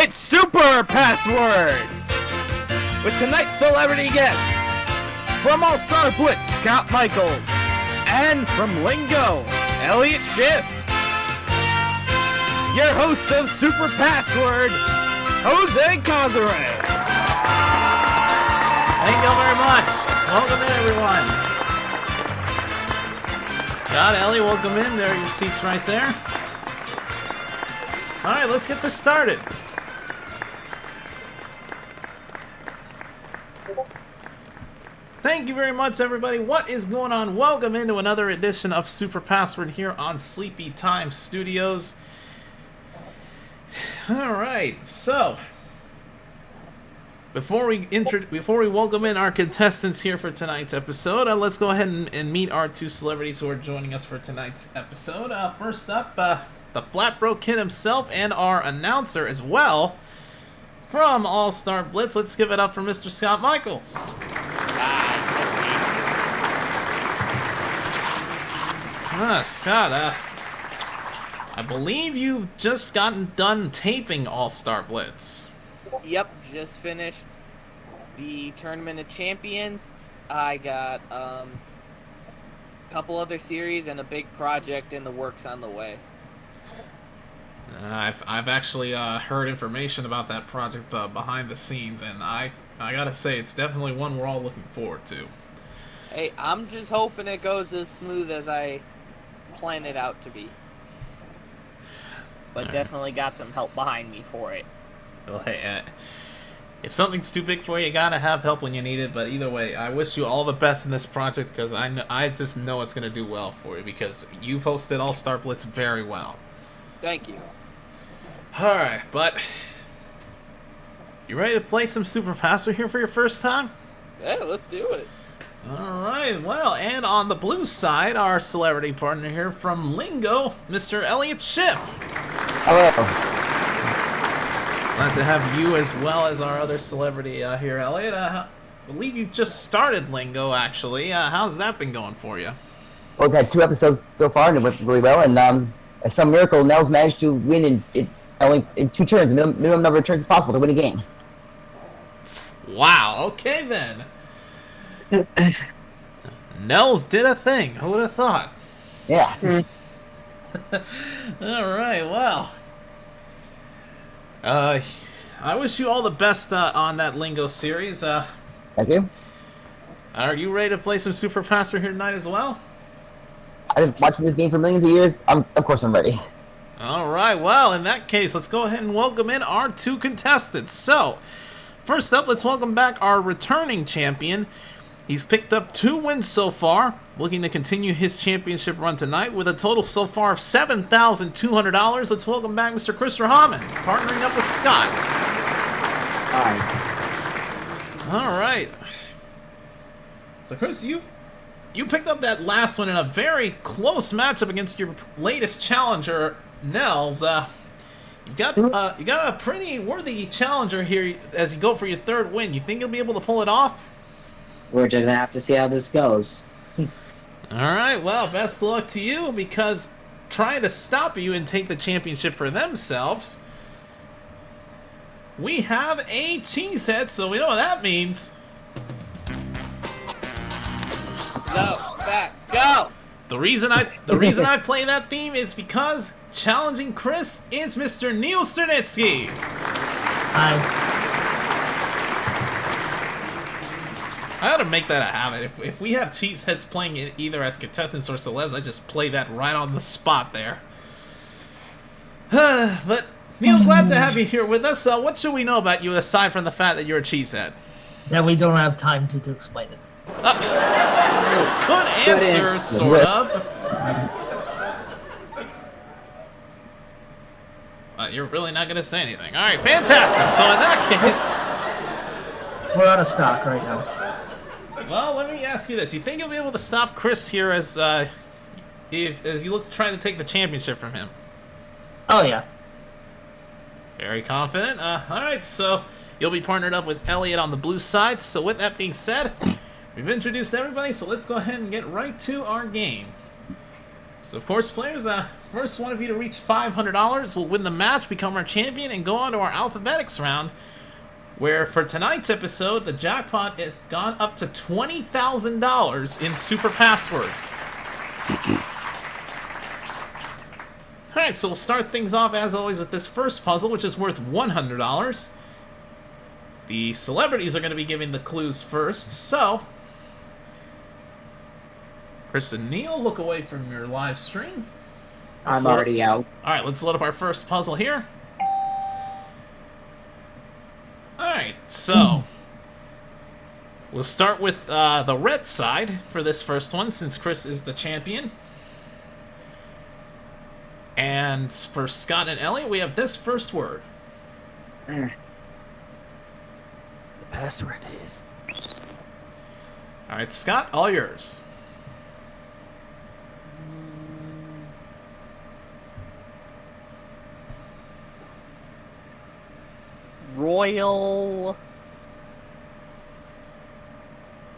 It's Super Password! With tonight's celebrity guests, from All-Star Blitz, Scott Michaels, and from Lingo, Elliot Schiff. Your host of Super Password, Jose Cazares. Thank you very much. Welcome in, everyone. Scott, Elliot, welcome in. There are your seats right there. All right, let's get this started. Thank you very much, everybody. What is going on? Welcome into another edition of Super Password here on Sleepy Time Studios. All right, so before we welcome in our contestants here for tonight's episode, let's go ahead and meet our two celebrities who are joining us for tonight's episode. First up, the Flatbro Kid himself and our announcer as well from All-Star Blitz. Let's give it up for Mr. Scott Michaels. Scott, I believe you've just gotten done taping All-Star Blitz. Yep, just finished the Tournament of Champions. I got a couple other series and a big project in the works on the way. I've actually heard information about that project behind the scenes, and I gotta say, it's definitely one we're all looking forward to. Hey, I'm just hoping it goes as smooth as I plan it out to be. But definitely got some help behind me for it. Well, hey, if something's too big for you, you gotta have help when you need it. But either way, I wish you all the best in this project, because I just know it's gonna do well for you, because you've hosted All-Star Blitz very well. Thank you. All right, but you ready to play some Super Password here for your first time? Yeah, let's do it. All right, well, and on the blue side, our celebrity partner here from Lingo, Mr. Elliot Schiff. Hello. Glad to have you as well as our other celebrity here, Elliot. I believe you've just started Lingo, actually. How's that been going for you? Well, we've had 2 episodes so far, and it went really well. And as some miracle, Nels managed to win only in 2 turns, the minimum number of turns possible to win a game. Wow, okay then. Nels did a thing. Who would have thought? Yeah. All right, well. I wish you all the best on that Lingo series. Thank you. Are you ready to play some Super Password here tonight as well? I've been watching this game for millions of years. Of course I'm ready. All right, well, in that case, let's go ahead and welcome in our 2 contestants. So, first up, let's welcome back our returning champion. He's picked up 2 wins so far, looking to continue his championship run tonight with a total so far of $7,200. Let's welcome back Mr. Chris Rahaman, partnering up with Scott. Hi. All right. So, Chris, you picked up that last one in a very close matchup against your latest challenger, Nels. You got a pretty worthy challenger here as you go for your 3rd win. You think you'll be able to pull it off? We're just gonna have to see how this goes. All right, well, best of luck to you, because trying to stop you and take the championship for themselves, we have a cheesehead, so we know what that means. Go, back, go! The reason I play that theme is because challenging Chris is Mr. Neil Sternitzky. Hi. I ought to make that a habit. If we have cheeseheads playing either as contestants or celebs, I just play that right on the spot there. But, Neil, glad to have you here with us. What should we know about you aside from the fact that you're a cheesehead? That we don't have time to explain it. Good answer, sort of. You're really not going to say anything. All right, fantastic. So in that case... We're out of stock right now. Well, let me ask you this. You think you'll be able to stop Chris here as you look to try to take the championship from him? Oh, yeah. Very confident. All right, so you'll be partnered up with Elliot on the blue side. So with that being said, we've introduced everybody, so let's go ahead and get right to our game. So, of course, players, First one of you to reach $500 will win the match, become our champion, and go on to our Alphabetics round, where for tonight's episode, the jackpot has gone up to $20,000 in Super Password. Alright, so we'll start things off as always with this first puzzle, which is worth $100. The celebrities are going to be giving the clues first, so Chris and Neil, look away from your live stream. I'm already out. Alright, let's load up our first puzzle here. Alright, so we'll start with the red side for this first one, since Chris is the champion. And for Scott and Elliot, we have this first word. Mm. The password is... Alright, Scott, all yours. Royal...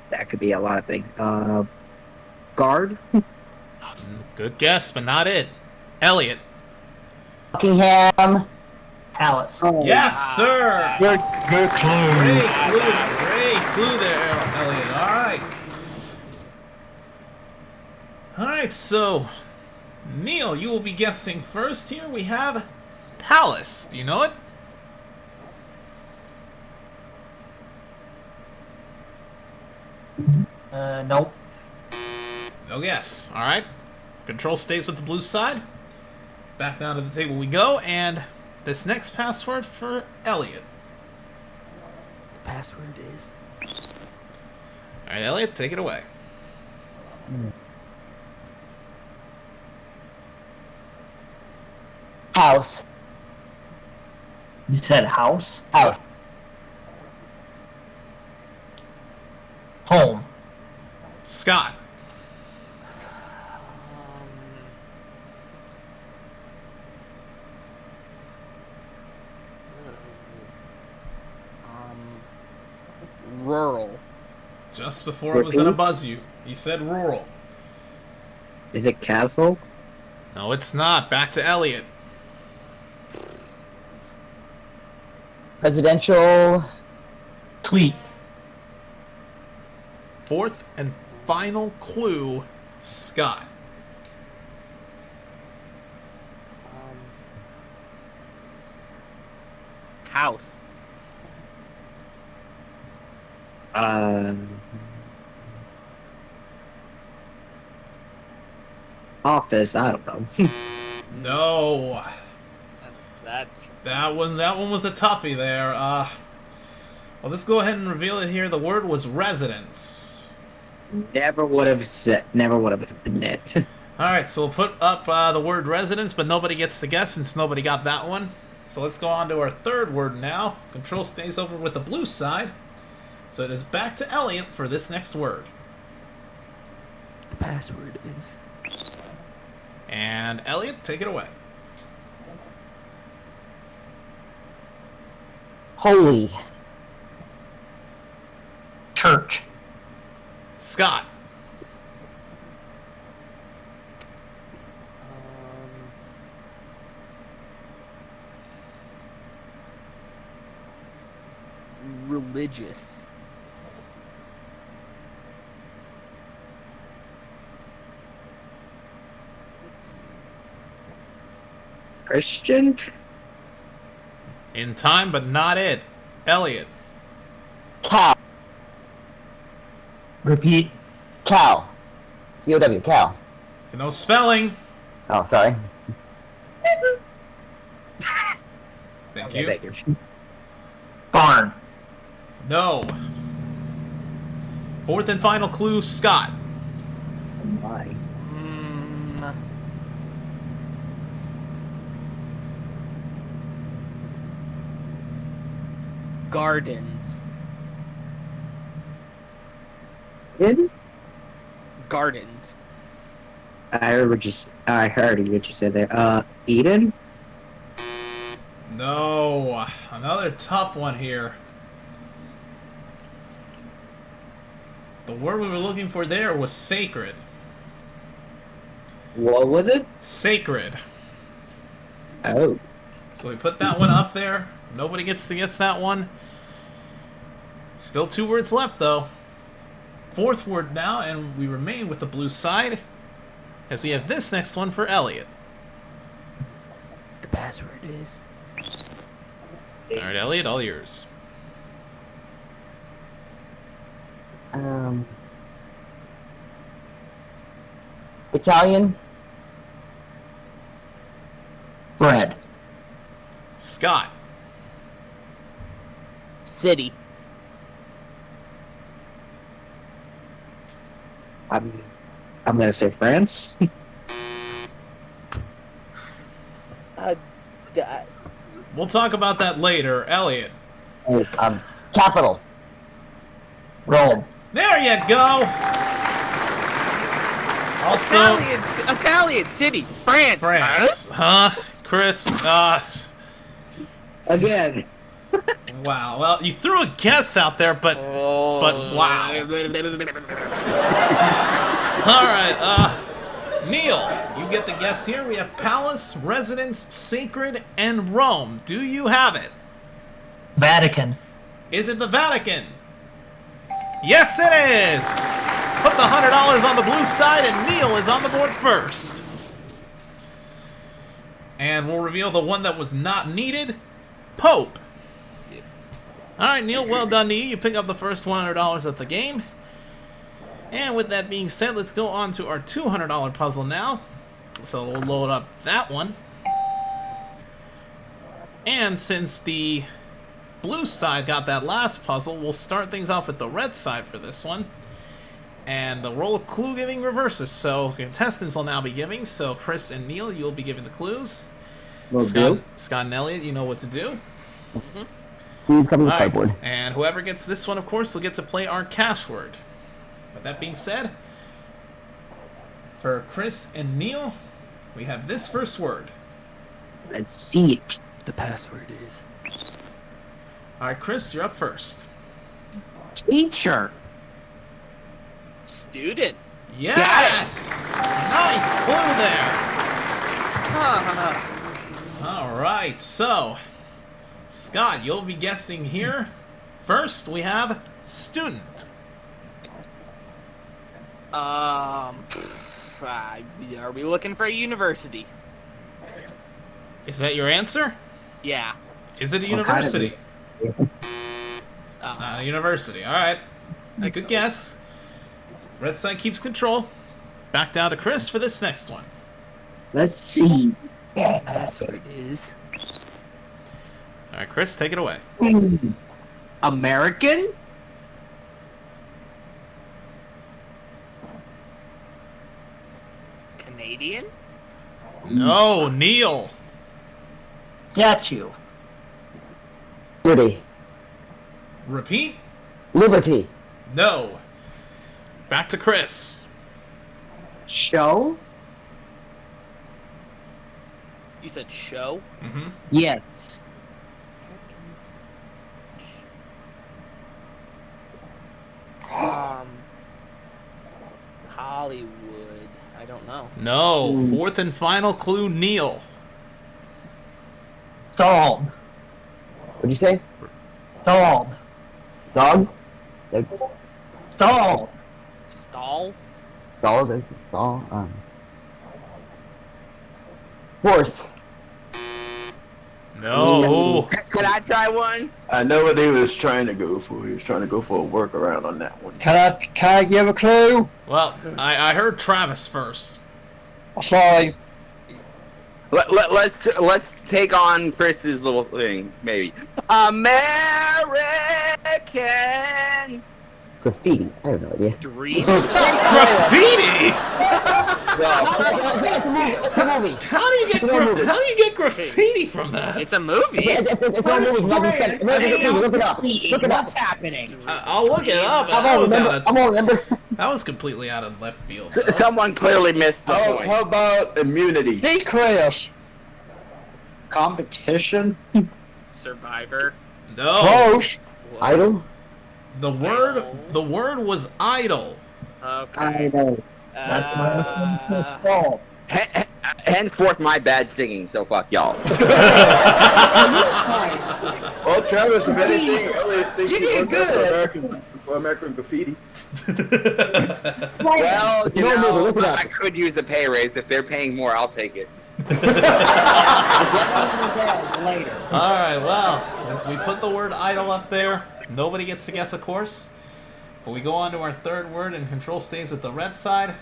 That could be a lot of things. Guard? Good guess, but not it. Elliot. Buckingham. Palace. Oh, Yes, sir! Good clue. Great clue there, Elliot. Alright. Alright, so Neil, you will be guessing first here. We have Palace. Do you know it? Nope. No guess. Alright. Control stays with the blue side. Back down to the table we go, and this next password for Elliot. The password is... Alright, Elliot, take it away. House. You said house? House. Home. Scott. Rural. Just before it was gonna buzz you, he said rural. Is it castle? No, it's not. Back to Elliot. Presidential. Sweet. Fourth and final clue, Scott. House. Office, I don't know. No. That's true. That one was a toughie there. I'll just go ahead and reveal it here. The word was residence. Never would have been it. Alright, so we'll put up the word residence, but nobody gets to guess since nobody got that one. So let's go on to our third word now. Control stays over with the blue side. So it is back to Elliot for this next word. The password is... And Elliot, take it away. Holy. Church. Scott. Religious. Christian? In time, but not it. Elliot. Cow. Repeat. Cow. C-O-W. Cow. No spelling. Oh, sorry. Thank you. Thank you. Barn. No. Fourth and final clue, Scott. Why? Gardens. Eden? Gardens. I heard what you said there. Eden? No. Another tough one here. The word we were looking for there was sacred. What was it? Sacred. Oh. So we put that one up there. Nobody gets to guess that one. Still 2 words left, though. 4th word now, and we remain with the blue side, as we have this next one for Elliot. The password is. All right, Elliot, all yours. Italian. Bread. Scott. City. I'm gonna say France. We'll talk about that later. Elliot. Capital. Rome. There you go. Also, Italian city. France. France. Huh? Chris. Again. Wow. Well, you threw a guess out there, but wow. All right. Neil, you get the guess here. We have palace, residence, sacred, and Rome. Do you have it? Vatican. Is it the Vatican? Yes, it is. Put the $100 on the blue side, and Neil is on the board first. And we'll reveal the one that was not needed. Pope. All right, Neil, well done to you. You pick up the first $100 of the game. And with that being said, let's go on to our $200 puzzle now. So we'll load up that one. And since the blue side got that last puzzle, we'll start things off with the red side for this one. And the roll of clue giving reverses. So contestants will now be giving. So Chris and Neil, you'll be giving the clues. Scott and Elliot, you know what to do. Squeeze cover the All right. cardboard. And whoever gets this one, of course, will get to play our cash word. With that being said, for Chris and Neil, we have this first word. Let's see it. The password is. All right, Chris, you're up first. Teacher. Student. Yes! Nice clue there. All right, so Scott, you'll be guessing here. First, we have student. Are we looking for a university? Is that your answer? Yeah. Is it a What kind of university? Not a university. All right. Good guess. Red side keeps control. Back down to Chris for this next one. Let's see. Password is. All right, Chris, take it away. American? Canadian. No, Neil. Statue. Liberty. Repeat. Liberty. No. Back to Chris. Show? You said show. Mm-hmm. Yes. Hollywood. I don't know. No. Fourth and final clue, Neil. Stalled. What'd you say? Stalled. Dog? Stalled. Stall. Stall? Stall? Horse. No. Could I try one? I know what he was trying to go for. He was trying to go for a workaround on that one. Can I give a clue? Well, I heard Travis first. Sorry. Let's take on Chris's little thing, maybe. American Graffiti. I have no idea. Dream. Graffiti? It's a movie. How do you get graffiti from that? It's a movie. It's a movie. Look it up. Look it up. What's happening? I'll look it up. I won't remember. That was completely out of left field. Someone clearly missed the point. How about immunity? See, Chris. Competition? Survivor. No. Close. Idol? The word was idol. Okay. I know. That's my fault. Henceforth, my bad singing, so fuck y'all. Well, Travis, if anything, Elliot thinks You he did worked good. for American Graffiti. Well, you No, know, look it up. I could use a pay raise. If they're paying more, I'll take it. Later. All right, well, we put the word idle up there. Nobody gets to guess, of course. But we go on to our third word, and control stays with the red side.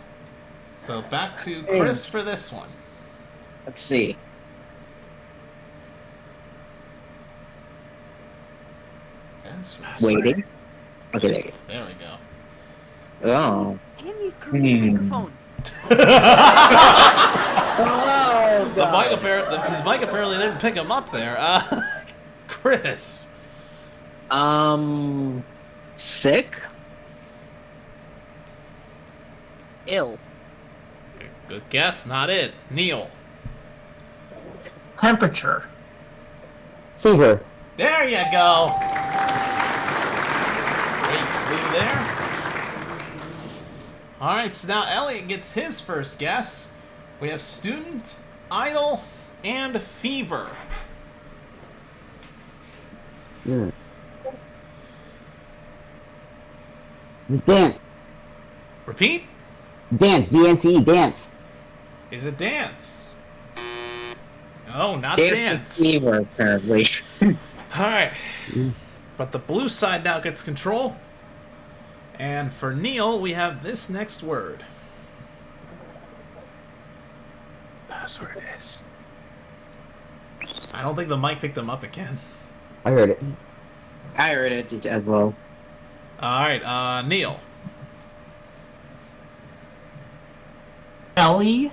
So back to Chris for this one. Let's see. Waiting. Okay, there you There we go. go. Oh. Damn these Korean microphones. The mic his mic apparently didn't pick him up there. Chris. Sick? Ill. Good guess, not it. Neil. Temperature. Fever. There you go. Great clue there. All right, so now Elliot gets his first guess. We have student, idle, and fever. Dance. Repeat. Dance. D-N-C-E. Dance. Is it dance? No, not Dance dance. fever, apparently. All right. But the blue side now gets control. And for Neil, we have this next word. Password is. I don't think the mic picked him up again. I heard it. I heard it as well. All right, Neil. Belly.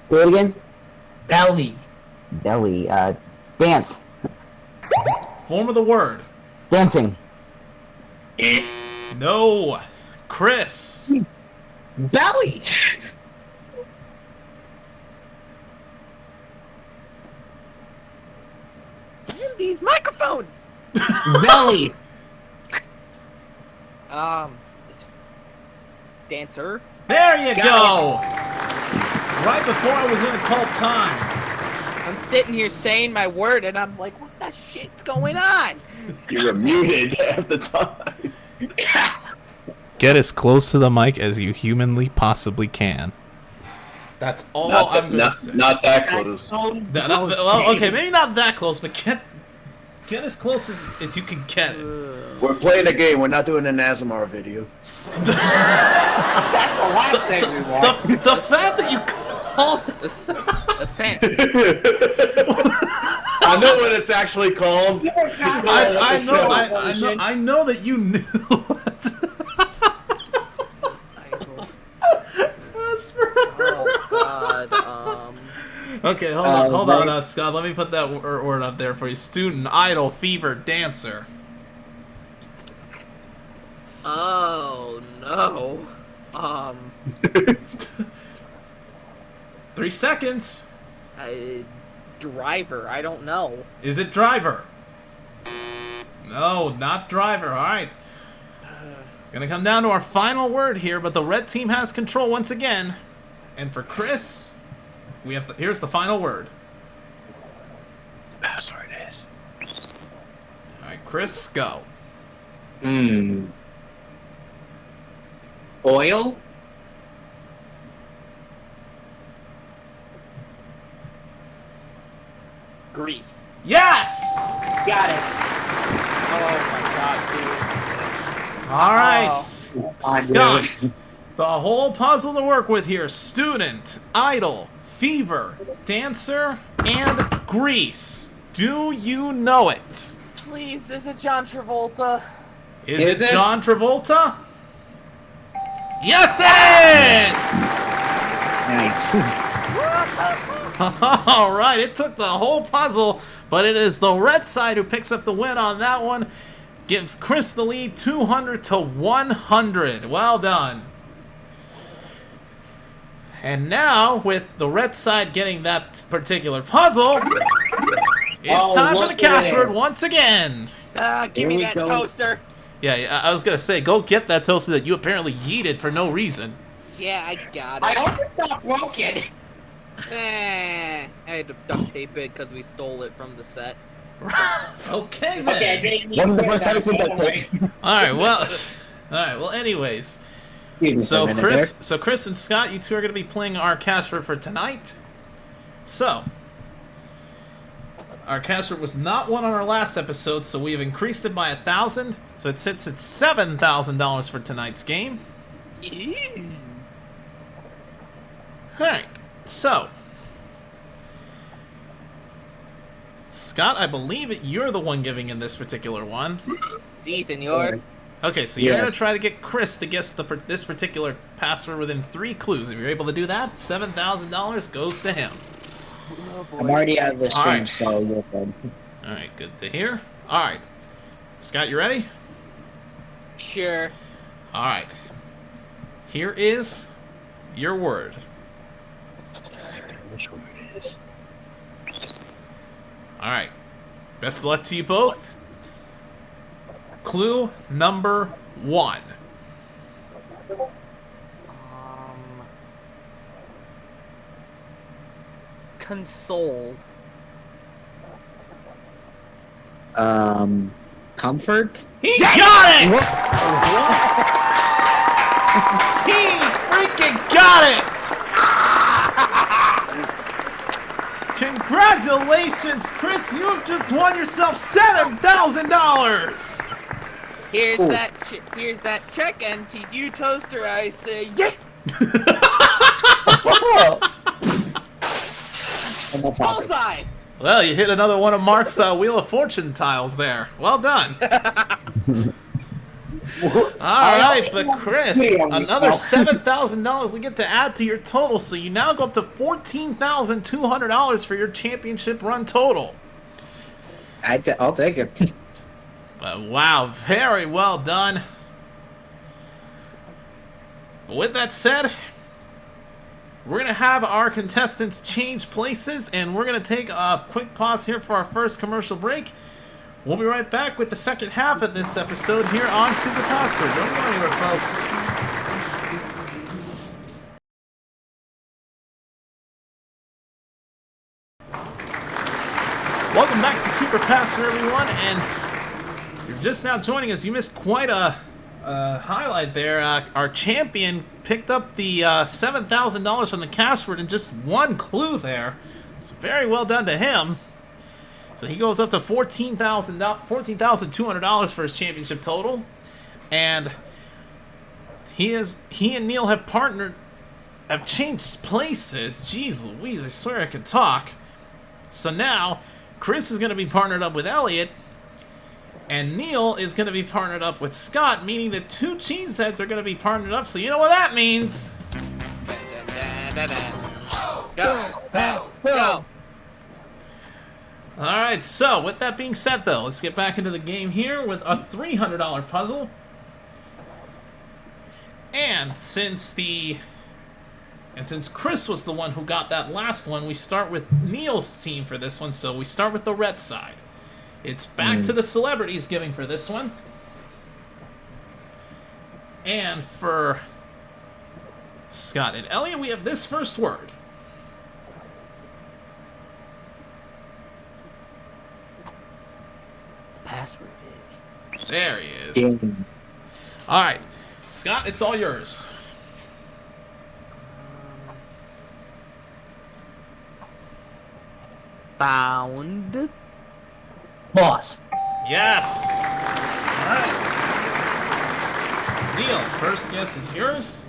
Say it again. Belly. Belly. Dance. Form of the word. Dancing. No. Chris. Belly! Damn these microphones. Belly! Dancer. There you go. Right before I was going to call time. I'm sitting here saying my word, and I'm like, what the shit's going on? You were muted half the time. Get as close to the mic as you humanly possibly can. That's all I'm going to say. Not that close. Well, okay, maybe not that close, but get as close as you can get it. We're playing a game. We're not doing an ASMR video. That's the last thing we want. The fact that you called A scent. I know what it's actually called. I know that you knew. Oh God. Okay, hold on, Scott. Let me put that word up there for you. Student, idle, fever, dancer. Oh no. 3 seconds. Driver. I don't know. Is it driver? No, not driver. All right. Gonna come down to our final word here, but the red team has control once again. And for Chris, we have here's the final word. Password is. All right, Chris, go. Oil? Grease. Yes. Got it. Oh my God, dude. All right, I Scott. The whole puzzle to work with here: student, idle, fever, dancer, and grease. Do you know it? Please, is it John Travolta? Is it it? John Travolta? Yes, it is! Nice. All right, it took the whole puzzle, but it is the red side who picks up the win on that one. Gives Chris the lead 200 to 100. Well done. And now, with the red side getting that particular puzzle, it's time for the cash word once again. Give me that toaster. Yeah, I was going to say, go get that toaster that you apparently yeeted for no reason. Yeah, I got it. I hope it's not broken. I had to duct tape it because we stole it from the set. Okay, then. Wasn't the first time it's been duct taped. All right. Well, anyways. So Chris and Scott, you two are going to be playing our cash word for tonight. So, our cash word was not won on our last episode, so we have increased it by 1,000. So it sits at $7,000 for tonight's game. All right. So, Scott, I believe you're the one giving in this particular one. Si, senor. Okay, so you're Yes. going to try to get Chris to guess this particular password within 3 clues. If you're able to do that, $7,000 goes to him. I'm already out of the stream, Alright. so you're good. Alright, good to hear. Alright. Scott, you ready? Sure. Alright. Here is your word. Which word it is? Alright. Best of luck to you both. Clue number 1. Console. Comfort? He got it! He freaking got it! Congratulations, Chris! You have just won yourself $7,000! Here's that check, and to you, Toaster, I say, yeah! Bullseye! Well, you hit another one of Mark's Wheel of Fortune tiles there. Well done. Alright, but Chris, another $7,000 we get to add to your total, so you now go up to $14,200 for your championship run total. I'll take it. But wow, very well done. But with that said, we're going to have our contestants change places, and we're going to take a quick pause here for our first commercial break. We'll be right back with the second half of this episode here on Super Passer. Don't go anywhere, folks. Welcome back to Super Passer, everyone, and if you're just now joining us, you missed quite a highlight there. Our champion picked up the $7,000 from the cash word in just one clue there. So very well done to him. So he goes up to $14,200 for his championship total, and he and Neil have changed places. Jeez Louise, I swear I could talk. So now Chris is going to be partnered up with Elliot, and Neil is going to be partnered up with Scott, meaning the two cheeseheads are going to be partnered up. So you know what that means. Go! Go! Alright, so with that being said though, let's get back into the game here with a $300 puzzle. And since Chris was the one who got that last one, we start with Neil's team for this one, so we start with the red side. It's back to the celebrities giving for this one. And for Scott and Elliot, we have this first word. Password is. There he is. Alright, Scott, it's all yours. Found. Lost. Yes! Alright. So Neil, first guess is yours.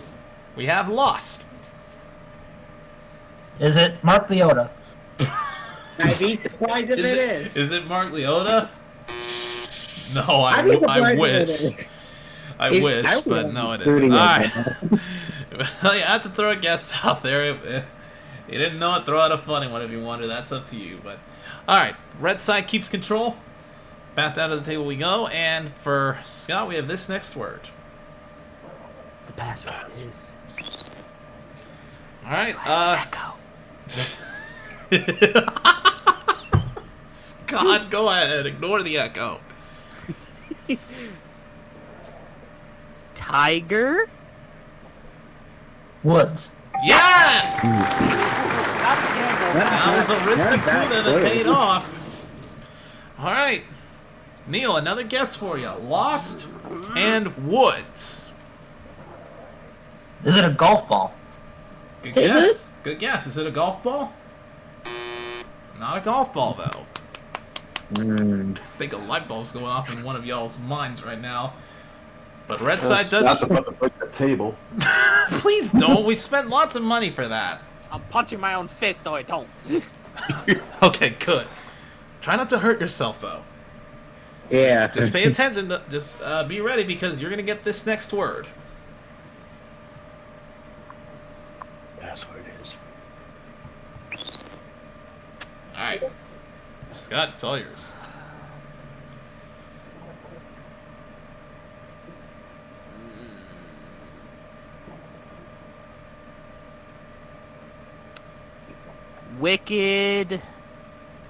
We have lost. Is it Mark Leota? I'd be surprised if it is. Is it Mark Leota? No, I'd be I surprised if wish. it is. I wish, but no, it isn't. Alright. Well, you have to throw a guess out there. If you didn't know it, throw out a funny one if you want to. That's up to you. But alright, red side keeps control. Back down to the table we go. And for Scott, we have this next word. The password is. Alright, Echo. Scott, go ahead. Ignore the echo. Tiger. Woods. Yes! That was a Ristacuda that paid off. All right. Neil, another guess for you. Lost and Woods. Is it a golf ball? Good guess. Good guess. Is it a golf ball? Not a golf ball, though. I think a light bulb's going off in one of y'all's minds right now. But Red Side does... Not about to break the table. Please don't. We spent lots of money for that. I'm punching my own fist so I don't. Okay, good. Try not to hurt yourself, though. Yeah. Just pay attention. Just be ready because you're going to get this next word. That's what it is. All right. Scott, it's all yours. Wicked.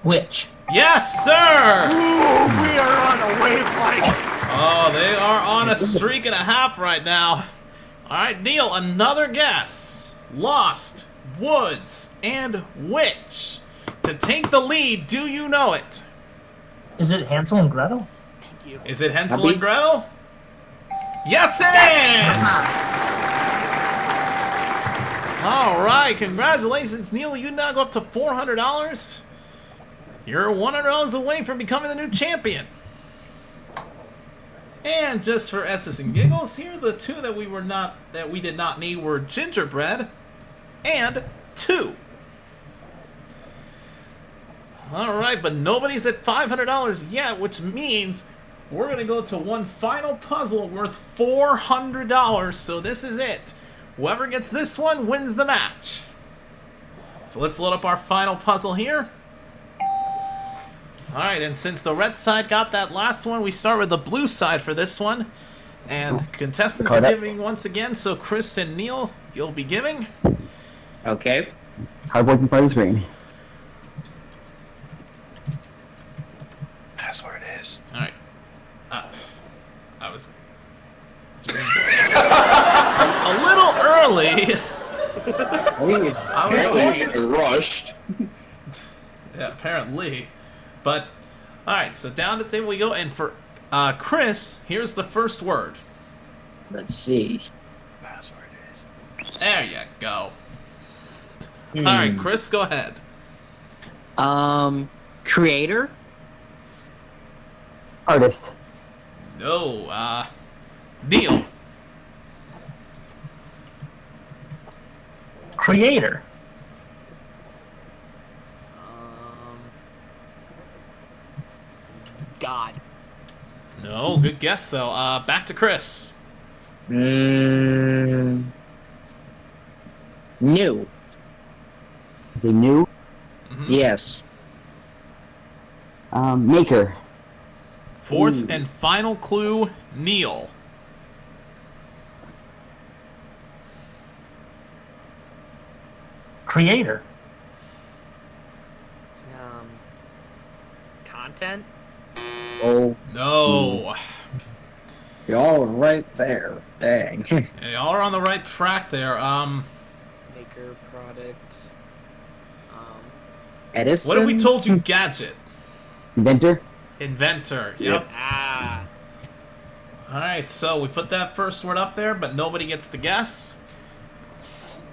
Witch. Yes, sir! Ooh, we are on a wavelength. Oh, they are on a streak and a half right now. All right, Neil, another guess. Lost, Woods, and Witch. To take the lead, do you know it? Is it Hansel and Gretel? Thank you. Is it Hansel and Gretel? Yes, it is! All right, congratulations, Neil. You now go up to $400. You're $100 away from becoming the new champion. And just for S's and giggles, here are the two that we did not need were gingerbread and 2. All right, but nobody's at $500 yet, which means we're going to go to one final puzzle worth $400. So this is it. Whoever gets this one wins the match. So let's load up our final puzzle here. All right, and since the red side got that last one, we start with the blue side for this one. And contestants are giving once again, so Chris and Neil, you'll be giving. Okay. Cardboard's in front of the screen. That's what it is. All right. I was... a little early. I was rushed. Yeah, apparently. But, alright, so down the table we go. And for Chris, here's the first word. Let's see. That's what it is. There you go. Alright, Chris, go ahead. Creator? Artist. No, Neil. Creator. God. No, good guess, though. Back to Chris. New. Is it new? Yes. Maker. Fourth and final clue, Neil. Creator. Content. Oh, No. y'all right there. Dang. Hey, y'all are on the right track there. Maker, product. Edison? What have we told you? Gadget. Inventor. Inventor. Yep. Ah. Alright, so we put that first word up there, but nobody gets to guess.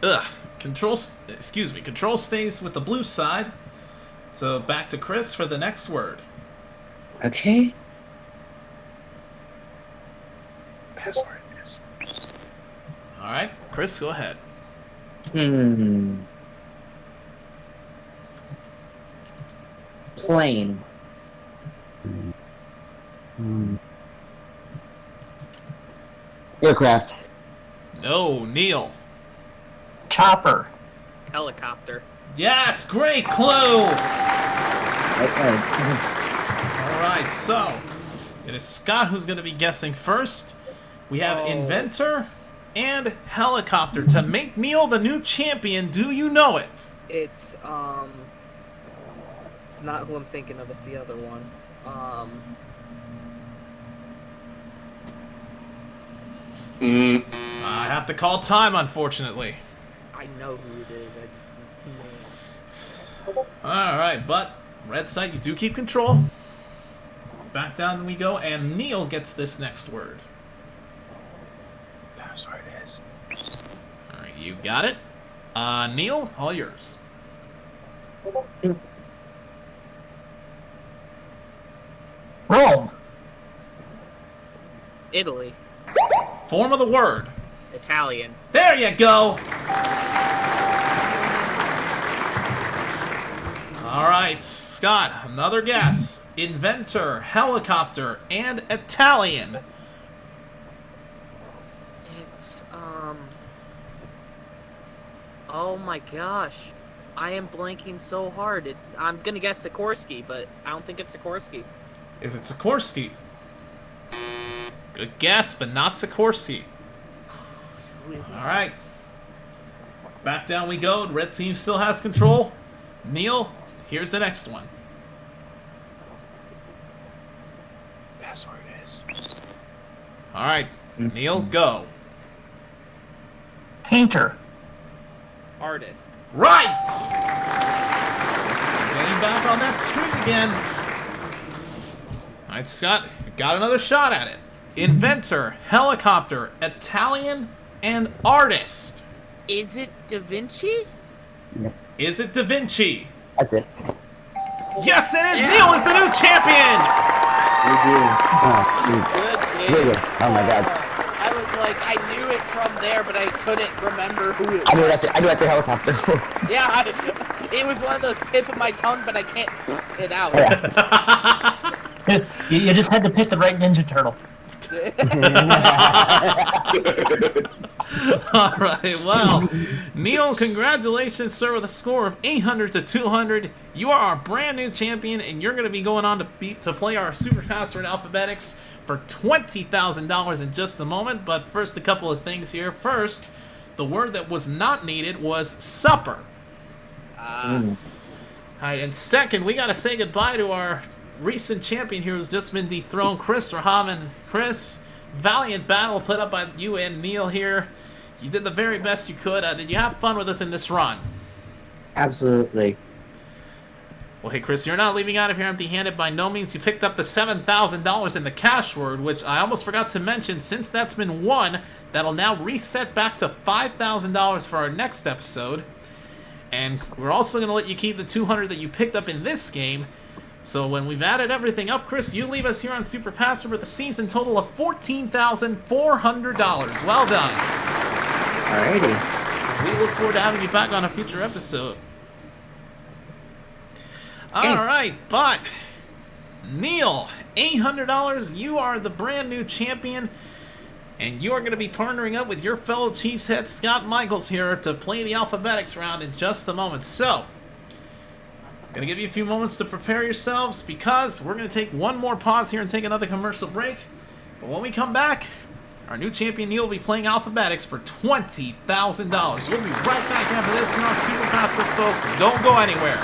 Ugh. Control stays with the blue side. So back to Chris for the next word. Okay. That's what it is. Alright, Chris, go ahead. Plane. Aircraft. No, Neil. Chopper. Helicopter. Yes, great clue! Okay. Alright, so it is Scott who's going to be guessing first. We have inventor and helicopter. To make Neil the new champion, do you know it? It's not who I'm thinking of, it's the other one. I have to call time, unfortunately. I know who it is. Alright, but red side, you do keep control. Back down we go, and Neil gets this next word. Password is. Alright, you've got it. Neil, all yours. Rome. Italy. Form of the word. Italian. There you go! Alright, Scott, another guess. Inventor, helicopter, and Italian. It's, oh my gosh. I am blanking so hard. I'm gonna guess Sikorsky, but I don't think it's Sikorsky. Is it Sikorsky? Good guess, but not Sikorsky. Who is it? Alright. Back down we go. Red team still has control. Neil, here's the next one. Password is. Alright, Neil, go. Painter. Artist. Right! Getting back on that streak again. Alright, Scott, got another shot at it. Inventor, helicopter, Italian, and artist. Is it Da Vinci? Is it Da Vinci? That's it. Yes, it is! Neil is the new champion! Good game. Really good. Oh my god. I was like, I knew it from there, but I couldn't remember who it was. I do it after helicopter. Yeah, it was one of those tip of my tongue, but I can't it out. Yeah. You just had to pick the right Ninja Turtle. Alright, well, Neil, congratulations, sir, with a score of 800 to 200. You are our brand new champion, and you're going to be going on to play our Super Password Alphabetics for $20,000 in just a moment. But first, a couple of things here. First, the word that was not needed was supper. Alright, and second, we got to say goodbye to our recent champion here who's just been dethroned, Chris Rahaman. Chris, valiant battle put up by you and Neil here. You did the very best you could. Did you have fun with us in this run? Absolutely. Well, hey, Chris, you're not leaving out of here empty-handed by no means. You picked up the $7,000 in the cash word, which I almost forgot to mention. Since that's been won, that'll now reset back to $5,000 for our next episode. And we're also going to let you keep the $200 that you picked up in this game. So when we've added everything up, Chris, you leave us here on Super Password with a season total of $14,400. Well done. Alrighty. We look forward to having you back on a future episode. Alright, but Neil, $800, you are the brand new champion, and you are going to be partnering up with your fellow cheesehead Scott Michaels here to play the Alphabetics round in just a moment. So, I'm going to give you a few moments to prepare yourselves because we're going to take one more pause here and take another commercial break. But when we come back, our new champion Neil will be playing Alphabetics for $20,000. We'll be right back after this here on Super Password, folks. Don't go anywhere.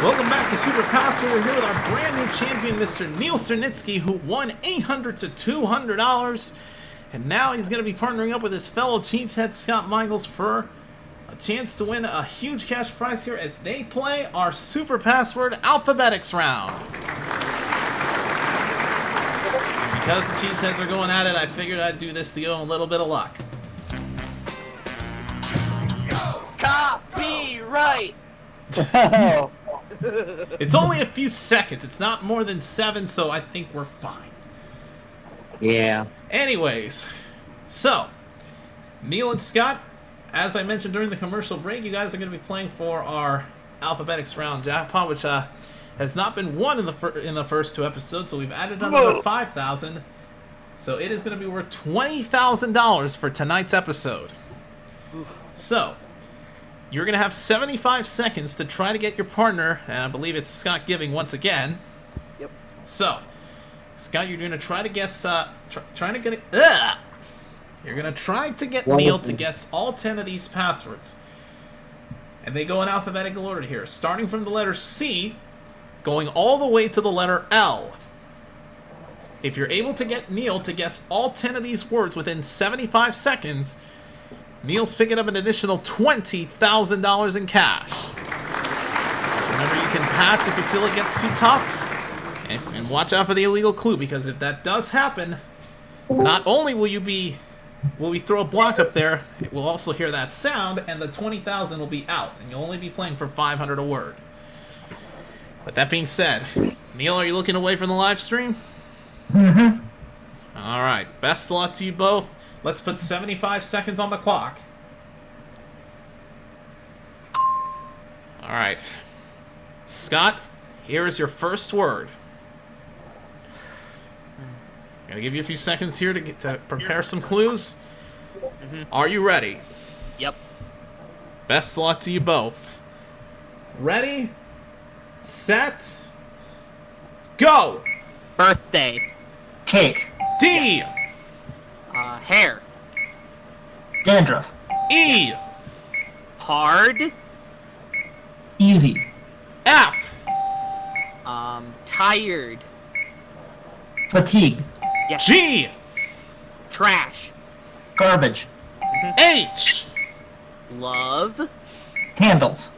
Welcome back to Super Password. We're here with our brand new champion, Mr. Neil Sternitzky, who won $800 to $200. And now he's going to be partnering up with his fellow cheesehead Scott Michaels for a chance to win a huge cash prize here as they play our Super Password Alphabetics round. And because the cheeseheads are going at it, I figured I'd do this to give them a little bit of luck. Copyright! It's only a few seconds. It's not more than 7, so I think we're fine. Yeah. Anyways, so, Neil and Scott, as I mentioned during the commercial break, you guys are going to be playing for our Alphabetics round jackpot, which has not been won in the first 2 episodes, so we've added another $5,000. So it is going to be worth $20,000 for tonight's episode. So, you're going to have 75 seconds to try to get your partner, and I believe it's Scott Giving once again. Yep. So, Scott, you're going to try to guess, trying to get it, You're going to try to get Neil to guess all 10 of these passwords. And they go in alphabetical order here, starting from the letter C, going all the way to the letter L. If you're able to get Neil to guess all 10 of these words within 75 seconds, Neil's picking up an additional $20,000 in cash. So remember, you can pass if you feel it gets too tough. And watch out for the illegal clue, because if that does happen, not only will we throw a block up there, we'll also hear that sound, and the 20,000 will be out, and you'll only be playing for 500 a word. With that being said, Neil, are you looking away from the live stream? Mm-hmm. All right. Best of luck to you both. Let's put 75 seconds on the clock. All right. Scott, here is your first word. I'm going to give you a few seconds here to prepare some clues. Are you ready? Yep. Best of luck to you both. Ready, set, go! Birthday. Cake. D, Hair. Dandruff. E, Hard. Easy. F, Tired. Fatigue. Yes. G, Trash. Garbage. H, Love. Candles.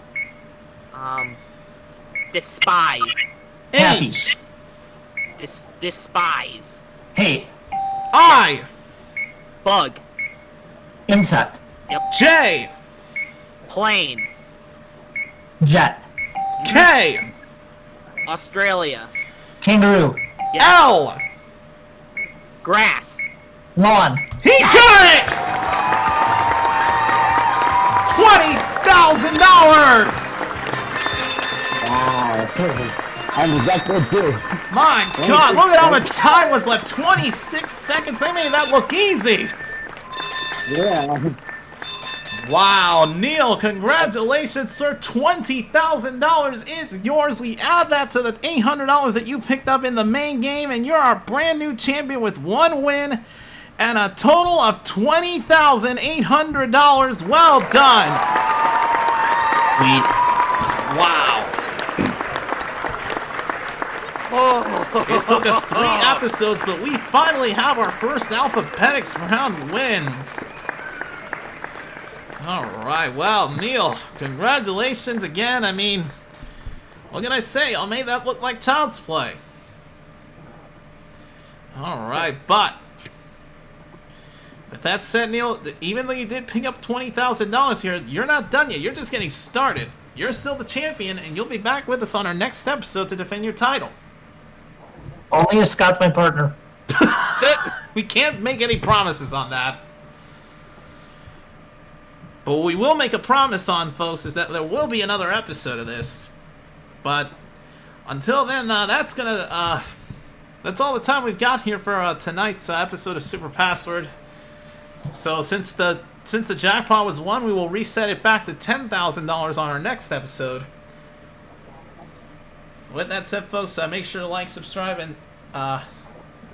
Despise. Happy. H, Despise. Hate. I, Bug. Insect. Yep. J, Plane. Jet. K, Australia. Kangaroo. Yes. L. Grass. Lawn. He got it! $20,000! Wow. I'm the jackpot too. My God, look at how much time was left. 26 seconds. They made that look easy. Yeah. Wow, Neil, congratulations, sir. $20,000 is yours. We add that to the $800 that you picked up in the main game, and you're our brand new champion with one win and a total of $20,800. Well done. Sweet. Wow. It took us 3 episodes, but we finally have our first Alphabetics round win. Alright, well, Neil, congratulations again. I mean, what can I say? I made that look like child's play. Alright, but with that said, Neil, even though you did pick up $20,000 here, you're not done yet. You're just getting started. You're still the champion, and you'll be back with us on our next episode to defend your title. Only if Scott's my partner. We can't make any promises on that. But what we will make a promise on, folks, is that there will be another episode of this. But until then, that's all the time we've got here for tonight's episode of Super Password. So since the jackpot was won, we will reset it back to $10,000 on our next episode. With that said, folks, make sure to like, subscribe, and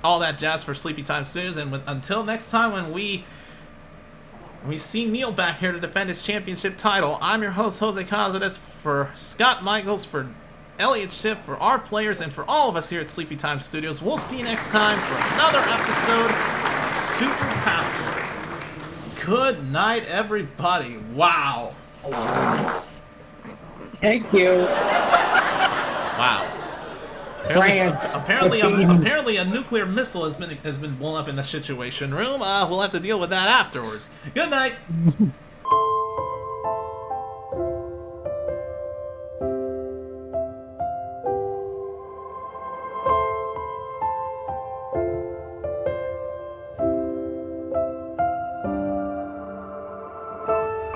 all that jazz for Sleepy Time Studios. And until next time, when we see Neil back here to defend his championship title, I'm your host, Jose Cazares, for Scott Michaels, for Elliot Schiff, for our players, and for all of us here at Sleepy Time Studios. We'll see you next time for another episode of Super Password. Good night, everybody. Wow. Thank you. Wow. France. Apparently a nuclear missile has been blown up in the Situation Room. We'll have to deal with that afterwards. Good night.